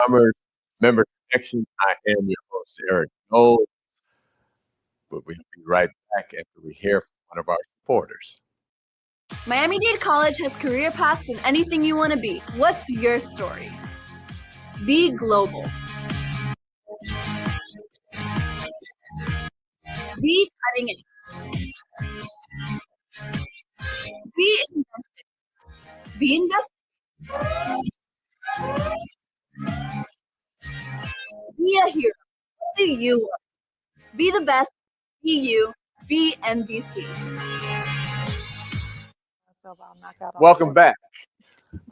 Commerce Member Connection. I am your host, Eric Knowles, but we'll be right back after we hear from one of our supporters. Miami-Dade College has career paths in anything you want to be. What's your story? Be global. Be cutting edge. Be inventive. Be invested. Be a hero. What do you want? Be the best. Be you. Be NBC. Welcome back.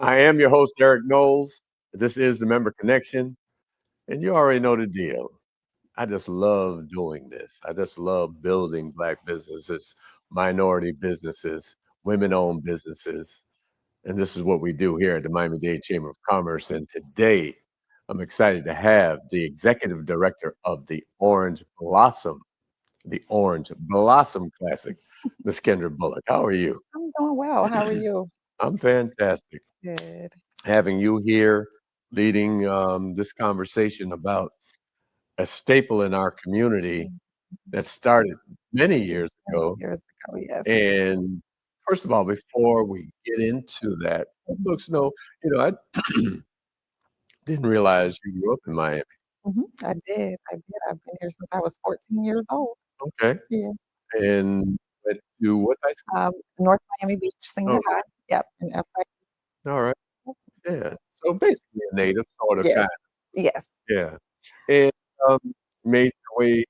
I am your host, Eric Knowles. This is the Member Connection, and you already know the deal. I just love doing this. I just love building Black businesses, minority businesses, women-owned businesses, and this is what we do here at the Miami-Dade Chamber of Commerce. And today, I'm excited to have the executive director of the Orange Blossom Classic, Miss Kendra Bulluck. How are you? I'm doing well. How are you? I'm fantastic. Good. Having you here leading this conversation about a staple in our community that started many years ago. Yes. And first of all, before we get into that, folks know, I didn't realize you grew up in Miami. I did. I've been here since I was 14 years old. Okay. Yeah. And went to what high school? North Miami Beach Senior High. Yep. In FA. All right. Yeah. So basically a native, sort of, Yes. kind of. Yes. Yeah. And made your way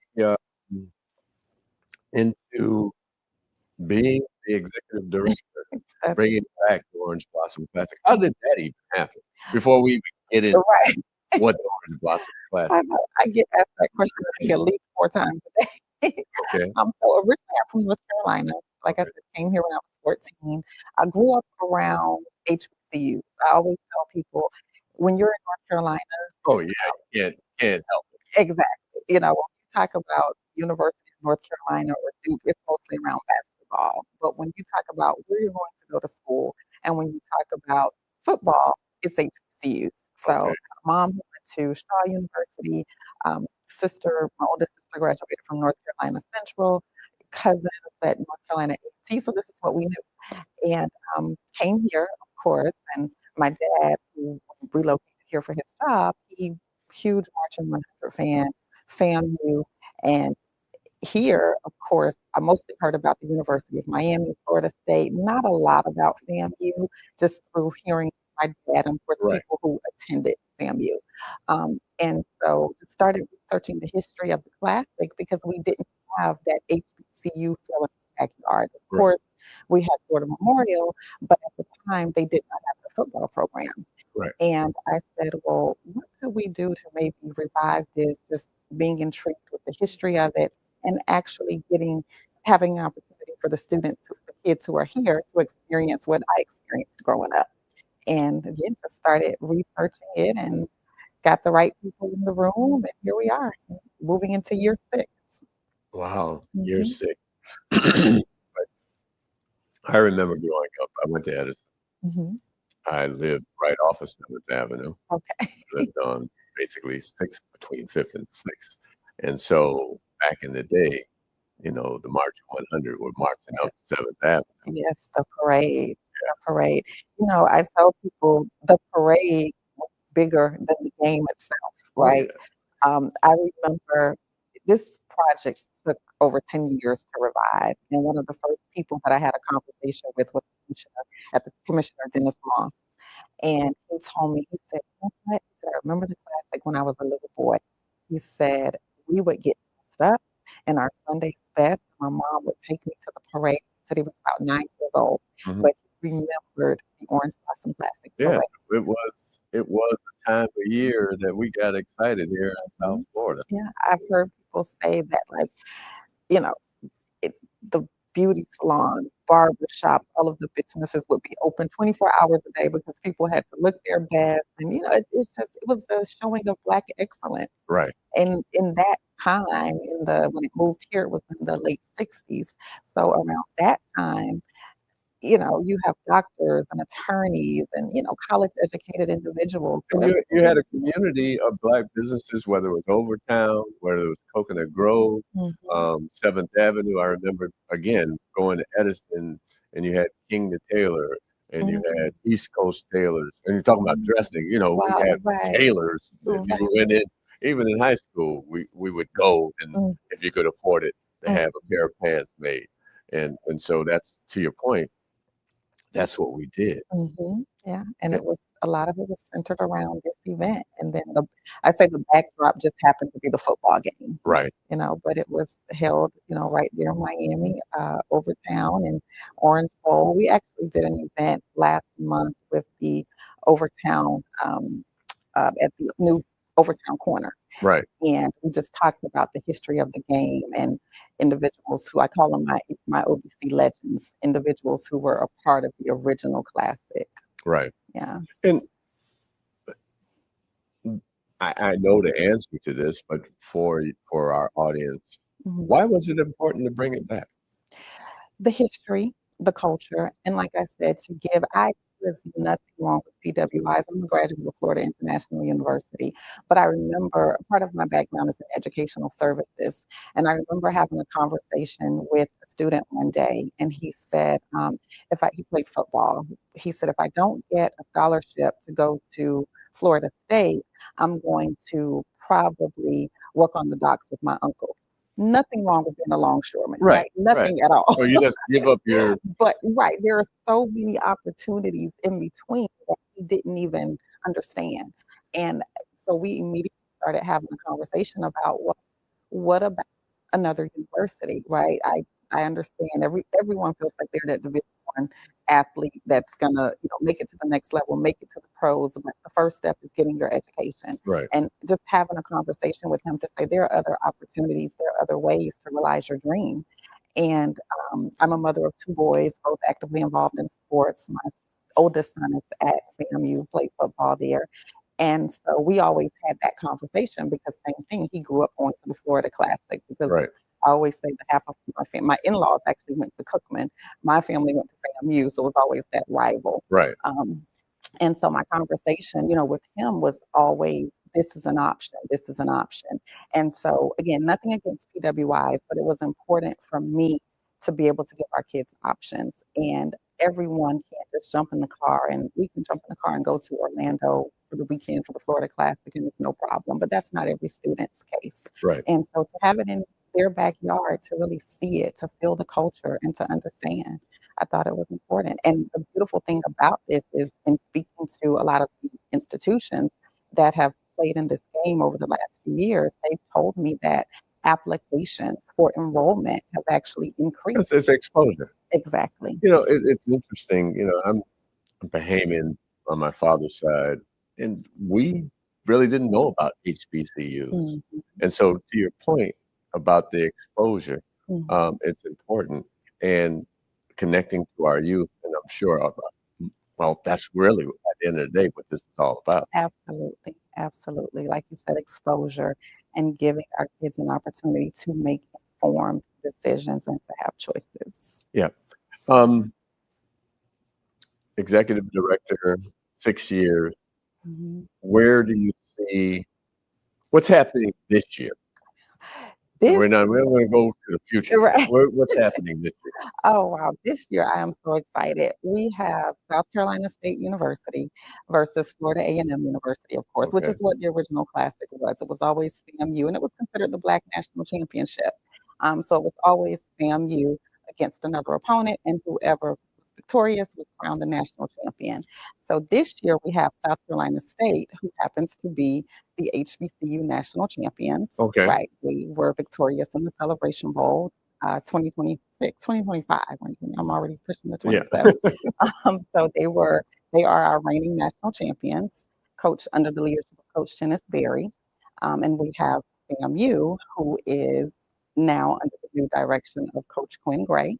into being the executive director, bringing back the Orange Blossom Classic. How did that even happen? Before we even get into what the Orange Blossom Classic is. I get asked that question I think at least 4 times a day. Okay. So originally I'm from North Carolina. Like I said, came here when I was 14. I grew up around HBCUs. I always tell people when you're in North Carolina. Oh yeah, can't help it. Exactly. When you talk about University of North Carolina or Duke, it's mostly around basketball. But when you talk about where you're going to go to school, and when you talk about football, it's HBCUs. So mom went to Shaw University. My oldest sister graduated from North Carolina Central. Cousins at North Carolina A&T. So this is what we knew. And came here, of course. And my dad, who relocated here for his job, he huge Marching 100 fan, FAMU, and here, of course, I mostly heard about the University of Miami, Florida State, not a lot about FAMU, just through hearing my dad and, of course, people who attended FAMU. And so started researching the history of the Classic because we didn't have that HBCU feel in the backyard. Of course, we had Florida Memorial, but at the time, they did not have a football program. Right. And I said, well, what could we do to maybe revive this, just being intrigued with the history of it and actually having an opportunity for the kids who are here to experience what I experienced growing up. And again, just started researching it and got the right people in the room. And here we are, moving into year 6. Wow, year 6. I remember growing up, I went to Edison. I lived right off of 7th Avenue. Okay. Lived on basically 6th, between 5th and 6th. And so back in the day, the March 100 were marching up 7th Avenue. Yes, the parade. Yeah. The parade. I tell people the parade was bigger than the game itself, right? Oh, yeah. I remember this project took over 10 years to revive. And one of the first people that I had a conversation with was Commissioner Dennis Moss. And he told me, he said, "You know what?" He said, "I remember the Classic when I was a little boy." He said, "We would get dressed up in our Sunday best. My mom would take me to the parade." He said he was about 9 years old, but he remembered the Orange Blossom Classic parade. It was a time of year that we got excited here in South Florida. Yeah, I've heard people say that, the beauty salons, barber shops, all of the businesses would be open 24 hours a day because people had to look their best. And, it was a showing of Black excellence. Right. And in that time, when it moved here, it was in the late 60s. So around that time, you have doctors and attorneys and, college educated individuals. So And it was you had a really community of Black businesses, whether it was Overtown, whether it was Coconut Grove, Mhm. 7th Avenue. I remember, again, going to Edison, and you had King the Tailor, and you Mhm. had East Coast tailors. And you're talking about Mhm. dressing, we Wow, had right, tailors. If right. you went in, even in high school, we would go, and Mm, if you could afford it, to mm, have a pair of pants made. And so that's, to your point, that's what we did. yeah, and Eh, a lot of it was centered around this event, and then I say the backdrop just happened to be the football game, Right, but it was held, right there in Miami, Overtown and Orange Bowl. We actually did an event last month with the Overtown, at the new Overtown corner. right. And we just talked about the history of the game and individuals who I call them my OBC legends, individuals who were a part of the original classic. Right. Yeah. And I know the answer to this, but for our audience, Mhm. why was it important to bring it back? The history, the culture, and like I said, there's nothing wrong with PWIs. I'm a graduate of Florida International University, but I remember part of my background is in educational services, and I remember having a conversation with a student one day, and he said, he played football. He said, if I don't get a scholarship to go to Florida State, I'm going to probably work on the docks with my uncle. Nothing wrong with being a longshoreman, Right, right? right. Nothing at all. So you just give up your But right, there are so many opportunities in between that we didn't even understand. And so we immediately started having a conversation about what about another university, right? I understand everyone feels like they're that Division 1 athlete that's gonna, make it to the next level, make it to the pros. But the first step is getting your education. right, And just having a conversation with him to say there are other opportunities, there are other ways to realize your dream. And I'm a mother of two boys, both actively involved in sports. My oldest son is at FAMU, played football there. And so we always had that conversation because same thing, he grew up going to the Florida Classic because right, I always say that half of my in-laws actually went to Cookman. My family went to FAMU, so it was always that rival. right. Um, and so my conversation, with him was always, this is an option. This is an option. And so again, nothing against PWIs, but it was important for me to be able to give our kids options. And everyone can't just jump in the car, and we can jump in the car and go to Orlando for the weekend for the Florida Classic, and it's no problem. But that's not every student's case. Right. And so to have it in their backyard, to really see it, to feel the culture, and to understand, I thought it was important. And the beautiful thing about this is in speaking to a lot of the institutions that have played in this game over the last few years, they've told me that applications for enrollment have actually It's, increased. it's exposure. Exactly. It's interesting. I'm Bahamian on my father's side, and we really didn't know about HBCUs. Mhm, And so, to your point about the exposure, mhm. it's important, and connecting to our youth. And I'm sure, well, that's really at the end of the day what this is all about. Absolutely. Absolutely. Like you said, exposure and giving our kids an opportunity to make informed decisions and to have choices. Yeah. Um, Executive director, 6 years. Mhm. Where do you see what's happening this year? And This we're not going to go to the future yet. right. What's happening this year? Oh, wow. This year, I am so excited. We have South Carolina State University versus Florida A&M University, of course, which Okay. is what the original classic was. It was always FAMU, and it was considered the Black National Championship. So it was always FAMU against another opponent, and whoever was victorious was crowned the national champion. So this year, we have South Carolina State, who happens to be the HBCU national champions. Okay. Right. We were victorious in the Celebration Bowl 2026, 2025. I'm already pushing the Yeah. 27. So they are our reigning national champions, coached under the leadership of Coach Dennis Berry. And we have FAMU, who is now under the new direction of Coach Quinn Gray.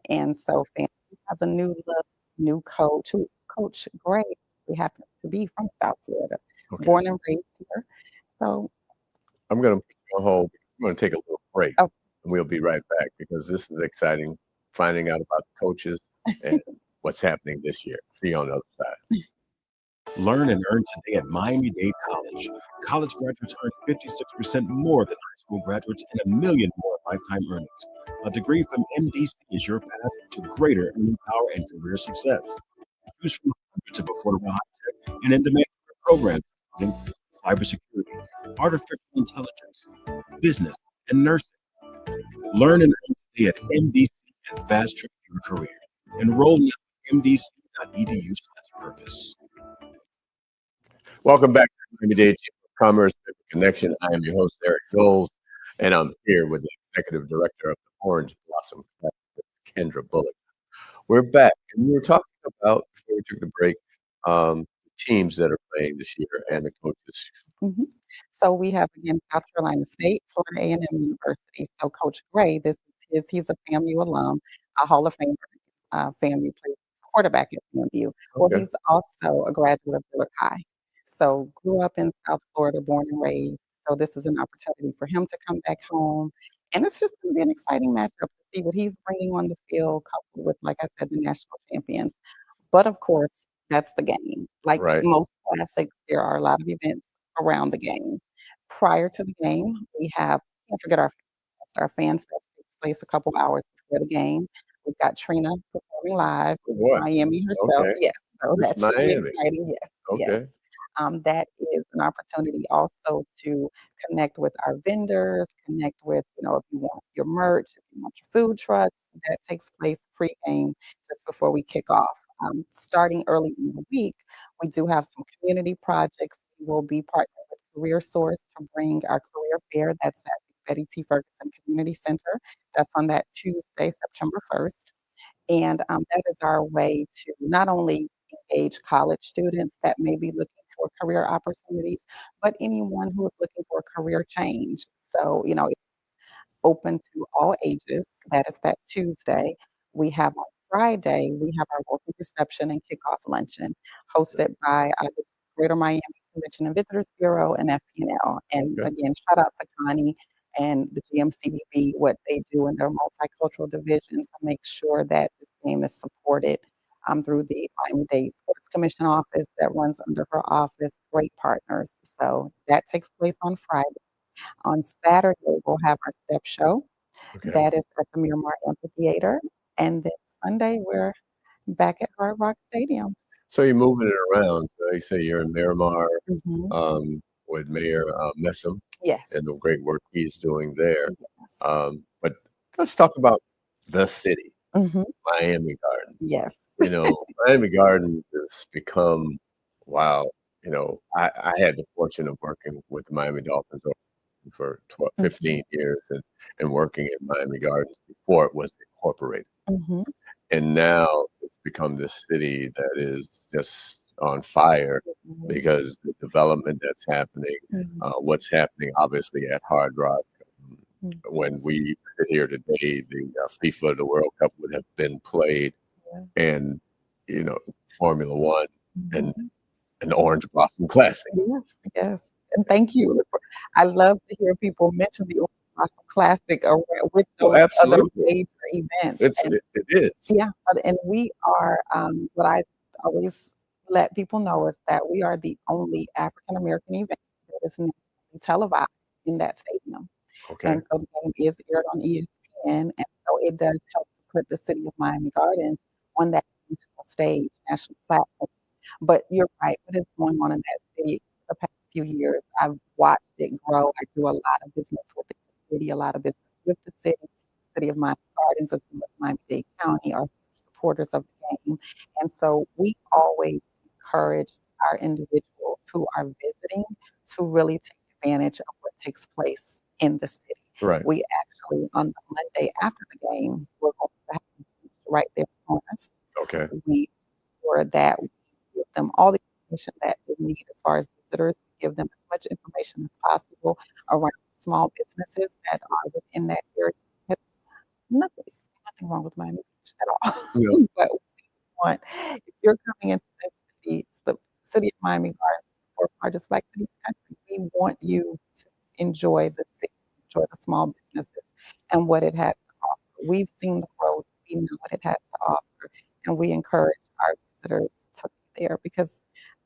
And so FAMU has a new look, new coach, who Coach Gray, who happens to be from South Florida, Okay. born and raised here. So, I'm going to put you on hold. We're going to take a little break, oh, and we'll be right back because this is exciting. Finding out about the coaches and what's happening this year. See you on the other side. Learn and earn today at Miami-Dade College. College graduates earn 56% more than high school graduates and a million more lifetime earnings. A degree from MDC is your path to greater earning power and career success. Choose from hundreds of affordable high-tech and in-demand programs, including cybersecurity, artificial intelligence, business, and nursing. Learn and earn today at MDC and fast-track your career. Enroll now at mdc.edu/purpose. Welcome back to Miami-Dade Chamber of Commerce Connection. I am your host, Eric Knowles, and I'm here with the Executive Director of the Orange Blossom Festival, Kendra Bulluck. We're back, and we were talking about, before we took the break, the teams that are playing this year and the coaches. Mm-hmm. So we have, again, South Carolina State, Florida A&M University. So Coach Gray, he's a FAMU alum, a Hall of Famer. FAMU played quarterback at FAMU. Well, Okay. he's also a graduate of Bullock High. So grew up in South Florida, born and raised. So this is an opportunity for him to come back home. And it's just going to be an exciting matchup to see what he's bringing on the field, coupled with, like I said, the national champions. But of course, that's the game. Like Right. most classics, there are a lot of events around the game. Prior to the game, we have, can't forget our fan fest takes place a couple hours before the game. We've got Trina performing live with What? Miami herself. Okay. Yes, so Miss that should be Miami. exciting. Yes, Okay. yes. That is an opportunity also to connect with our vendors, connect with, if you want your merch, if you want your food trucks, that takes place pre-game just before we kick off. Starting early in the week, we do have some community projects. We will be partnering with Career Source to bring our career fair. That's at the Betty T. Ferguson Community Center. That's on that Tuesday, September 1st. And that is our way to not only engage college students that may be looking for career opportunities, but anyone who is looking for a career change. So, it's open to all ages. That is that Tuesday. We have on Friday, we have our welcome reception and kickoff luncheon hosted by the Greater Miami Convention and Visitors Bureau and FPNL. And Okay. again, shout out to Connie and the GMCBB, what they do in their multicultural divisions to make sure that this game is supported through the Miami-Dade Sports Commission office that runs under her office. Great partners. So that takes place on Friday. On Saturday, we'll have our step show. Okay. That is at the Miramar Amphitheater. And then Sunday, we're back at Hard Rock Stadium. So you're moving it around. So you say you're in Miramar Mhm. with Mayor Messam Yes. and the great work he's doing there. Yes. But let's talk about the city, Mhm. Miami Gardens. Yes. Miami Gardens has become, wow. I had the fortune of working with the Miami Dolphins for 12, 15 years and working in Miami Gardens before it was incorporated. Mhm. And now it's become this city that is just on fire because the development that's happening, what's happening obviously at Hard Rock. When we sit here today, the FIFA of the World Cup would have been played, and Formula One and an Orange Blossom Classic. Yes, yes. And thank you. I love to hear people mention the Orange Blossom Classic with those other absolutely. major events. It is. Yeah, and we are, what I always let people know is that we are the only African American event that is nationally televised in that stadium. Okay. And so the game is aired on ESPN, and so it does help to put the city of Miami Gardens on that national stage, national platform. But you're right, what is going on in that city the past few years? I've watched it grow. I do a lot of business with the city, a lot of business with the city of Miami Gardens, as well as Miami-Dade County are supporters of the game. And so we always encourage our individuals who are visiting to really take advantage of what takes place in the city. Right. We actually, on the Monday after the game, we're going to have a beach right there on us. Okay. We ensure that we give them all the information that they need as far as visitors, give them as much information as possible around small businesses that are within that area. Nothing, nothing wrong with Miami Beach at all. Yeah. But we want, if you're coming into the city of Miami Gardens, or largest black city in the country, we want you to enjoy the city, enjoy the small businesses and what it has to offer. We've seen the growth, we know what it has to offer, and we encourage our visitors to be there because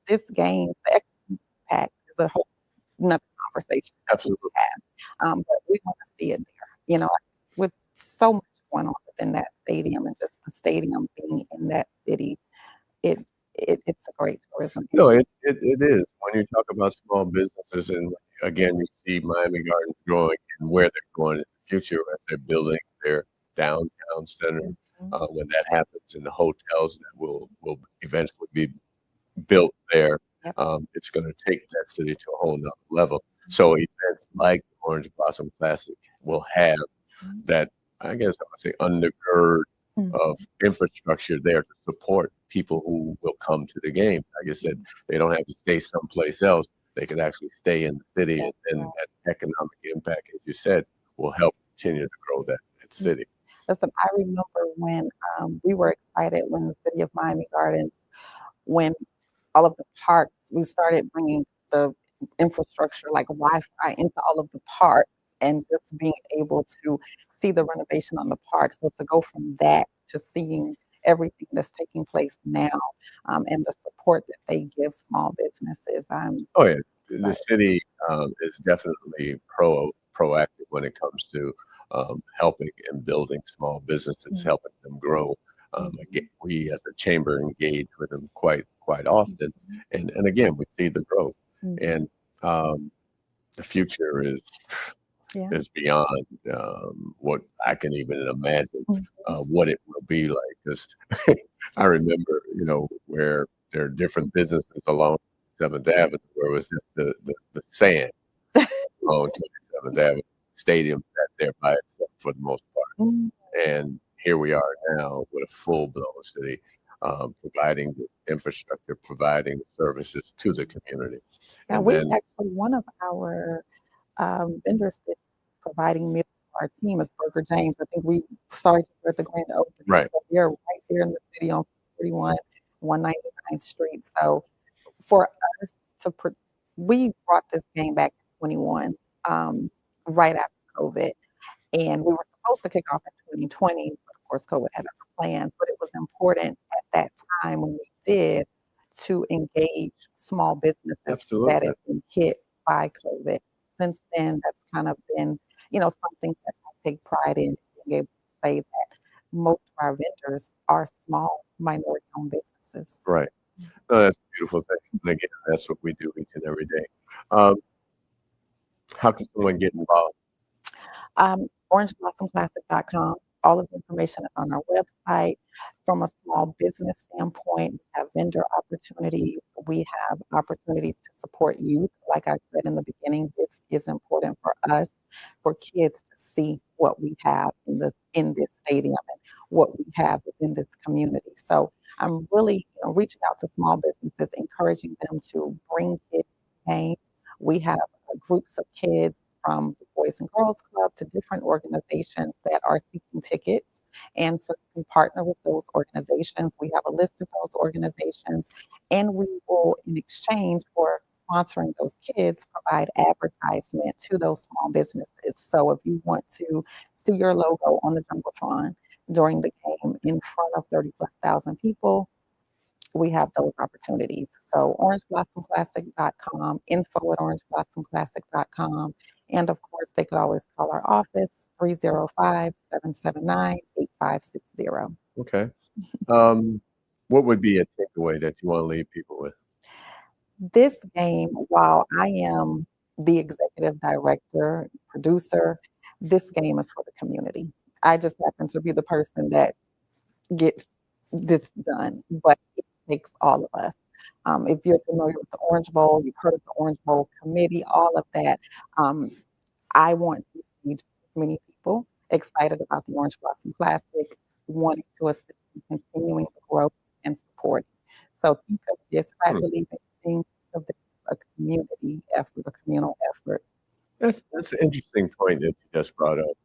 this game, the economic impact is a whole another conversation that we Absolutely. have. But we want to see it there. With so much going on within that stadium and just the stadium being in that city, it, it's a great tourism. No, it is. When you talk about small businesses, and again, you see Miami Gardens growing and where they're going in the future as they're building their downtown center. Mhm. When that happens, and the hotels that will eventually be built there, Yep. it's going to take that city to a whole nother level. So events like Orange Blossom Classic will have Mhm. that, I guess I would say, undergird Mhm. of infrastructure there to support people who will come to the game. Like I said, they don't have to stay someplace else. They can actually stay in the city, That's and right. that economic impact, as you said, will help continue to grow that city. Listen, I remember when we were excited when the city of Miami Gardens, when all of the parks, we started bringing the infrastructure like Wi-Fi into all of the parks and just being able to see the renovation on the park. So to go from that to seeing everything that's taking place now, and the support that they give small businesses, I'm Oh yeah, the excited. city is definitely proactive when it comes to helping and building small businesses, Mm, helping them grow. mm, We as a chamber engage with them quite often, mhm, and again we see the growth, mhm. and um, the future Yeah. is beyond what I can even imagine Mhm. what it will be like. Because I remember, where there are different businesses along Seventh Avenue where it was just the sand along 27th Avenue. Stadium sat there by itself for the most part. Mm. And here we are now with a full-blown city, providing the infrastructure, providing services to the community. Now And we then, actually one of our vendors that is providing meals for our team is Burger James. I think we saw each other at the grand opening. right, So they're right there in the city on 41, 199th Street. So for us to, we brought this game back in 21, right after COVID. And we were supposed to kick off in 2020, but of course, COVID had other plans. But it was important at that time when we did to engage small businesses that absolutely. have been hit by COVID. Since then, that's kind of been, something that I take pride in being able to say that most of our vendors are small minority-owned businesses. Right. No, that's a beautiful thing. And again, that's what we do each and every day. Um, how can someone get involved? OrangeBlossomClassic.com. All of the information is on our website. From a small business standpoint, we have vendor opportunities. We have opportunities to support youth. Like I said in the beginning, this is important for us, for kids to see what we have in this stadium and what we have within this community. So I'm really, reaching out to small businesses, encouraging them to bring kids to the game. We have groups of kids from the Boys and Girls Club to different organizations that are seeking tickets. And so we partner with those organizations. We have a list of those organizations, and we will, in exchange for sponsoring those kids, provide advertisement to those small businesses. So if you want to see your logo on the Jumbotron during the game in front of 30 plus thousand people, we have those opportunities. So orangeblossomclassic.com, info at orangeblossomclassic.com. And of course, they could always call our office, 305-779-8560. Okay. What would be a takeaway that you want to leave people with? This game, while I am the executive director, producer, this game is for the community. I just happen to be the person that gets this done, but it takes all of us. If you're familiar with the Orange Bowl, you've heard of the Orange Bowl committee, all of that. Um, I want to see just as many people excited about the Orange Blossom Classic, wanting to assist in continuing the growth and support. So think of this, I Hmm. believe in things of this as a community effort, a communal effort. That's an interesting point that you just brought up.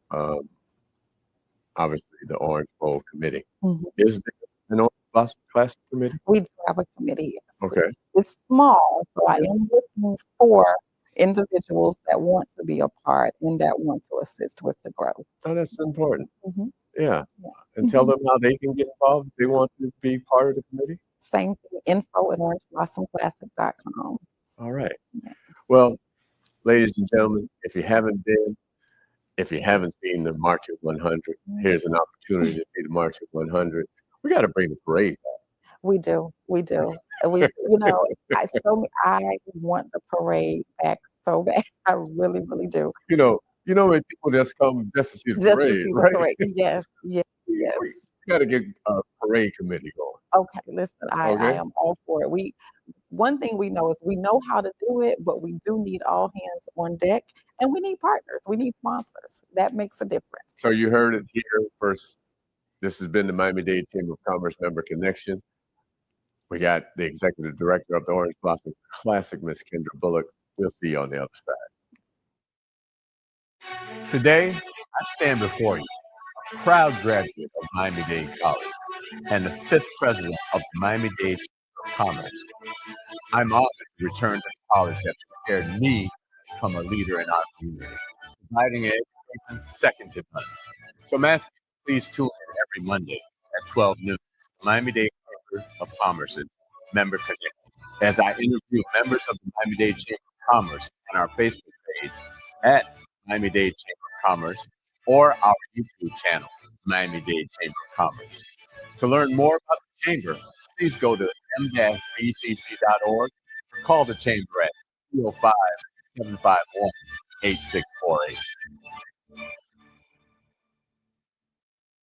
Obviously, the Orange Bowl Committee. Mhm. Is there an Orange Blossom Classic Committee? We do have a committee. Okay. It's small, so I am looking for individuals that want to be a part and that want to assist with the growth. Oh, that's important. Mhm. Yeah. Yeah. And tell Mhm. them how they can get involved if they want to be part of the committee. Same thing, info@orangeblossomclassic.com. All right. Yeah. Well, ladies and gentlemen, if you haven't seen the March of 100, here's an opportunity to see the March of 100. We got to bring the parade back. We do. And I want the parade back so bad. I really, really do. When people just come just to see the Just to parade, see the right? parade. Yes, yes, yes. We got to get a parade committee going. Okay, listen, I Okay. am all for it. One thing we know is we know how to do it, but we do need all hands on deck, and we need partners. We need sponsors. That makes a difference. So you heard it here first. This has been the Miami-Dade Chamber of Commerce Member Connection. We got the Executive Director of the Orange Blossom Classic, Miss Kendra Bulluck. We'll see you on the other side. Today, I stand before you, a proud graduate of Miami-Dade College and the 5th president of the Miami-Dade Chamber of Commerce. I'm honored to return to the college that prepared me to become a leader in our community, providing an education second to none. So I'm asking you, please tune in every Monday at 12 noon, Miami-Dade Chamber of Commerce's Member Connection, as I interview members of the Miami-Dade Chamber of Commerce on our Facebook page at Miami-Dade Chamber of Commerce or our YouTube channel, Miami-Dade Chamber of Commerce. To learn more about the Chamber, please go to m-bcc.org or call the Chamber at 205-751-8648.